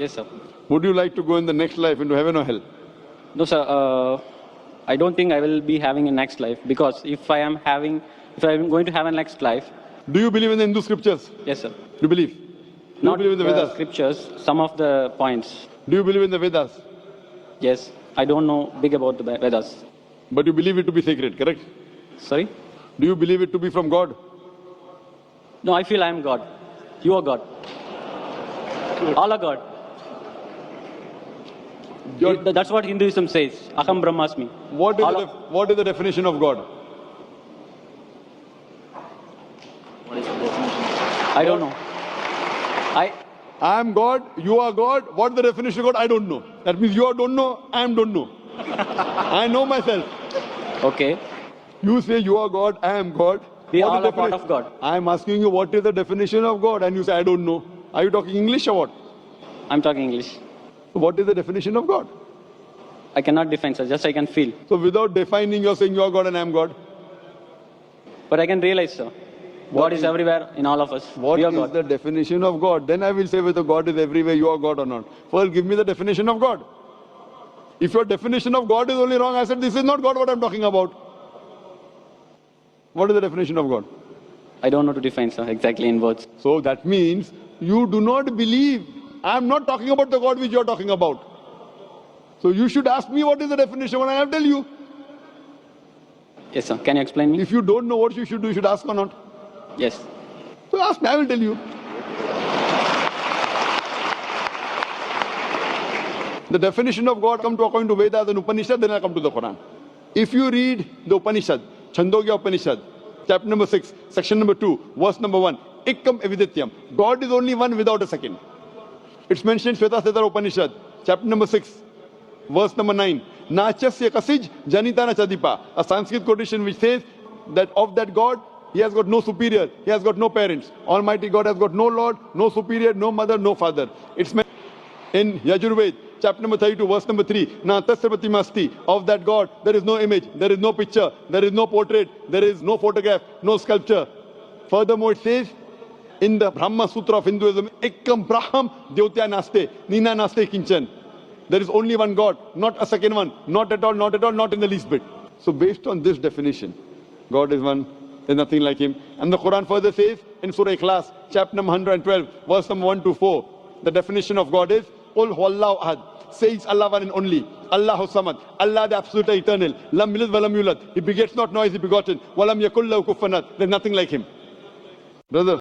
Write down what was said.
Yes, sir. Would you like to go in the next life into heaven or hell? No, sir. I don't think I will be having a next life, because if I am going to have a next life, Do you believe in the Hindu scriptures? yes, sir. Do you believe? Do Not you believe in the the Vedas? scriptures, some of the points. Do you believe in the Vedas? Yes, I don't know big about the Vedas. But you believe it to be sacred, correct? Sorry? Do you believe it to be from God? No, I feel I am God. You are God. All are God. That's what Hinduism says. Aham Brahmasmi. What is the definition of God? I don't know. I am God, you are God. What is the definition of God? I don't know. That means you don't know, I don't know. I know myself. Okay. You say you are God, I am God. We What all is are part of God. I am asking you what is the definition of God, and you say I don't know. Are you talking English or what? I'm talking English. What is the definition of God? I cannot define, sir. Just I can feel. So without defining, you're saying you are God and I am God. But I can realize, sir. God is everywhere in all of us. What We are is God. the definition of God? Then I will say whether God is everywhere, you are God or not. First, give me the definition of God. If your definition of God is only wrong, I said this is not God what I'm talking about. What is the definition of God? I don't know to define, sir, exactly in words. So that means you do not believe. I'm not talking about the God which you're talking about. So you should ask me what is the definition and I'll tell you. Yes, sir. Can you explain me? If you don't know what you should do, you should ask or not. Yes. So ask me, I will tell you. The definition of God come to according to Vedas and Upanishad, then I come to the Quran. If you read the Upanishad, Chandogya Upanishad, chapter number 6, section number 2, verse number 1, Ikkam Evidityam. God is only one without a second. It's mentioned in Shveta Upanishad, chapter number 6, verse number 9. Nachasya kasij janitana chadipa. A Sanskrit quotation which says that of that God, he has got no superior, he has got no parents. Almighty God has got no Lord, no superior, no mother, no father. It's mentioned in Yajurved, chapter number 32, verse number 3. Na tasya masti. Of that God, there is no image, there is no picture, there is no portrait, there is no photograph, no sculpture. Furthermore, it says in the Brahma Sutra of Hinduism, Ekkam Braham Devatya Naste, Nina Naste Kinchan. There is only one God, not a second one, not at all, not at all, not in the least bit. So based on this definition, God is one, there's nothing like him. And the Quran further says in Surah Ikhlas, chapter number 112, verse number 1 to 4, the definition of God is, Qul huwallahu ahad. Says Allah one and only. Allahu samad. Allah the absolute eternal. Lam yalid wa lam yulad. He begets not, nor is he begotten. Wa lam yakul lahu kufuwan ahad. There's nothing like him. Brother.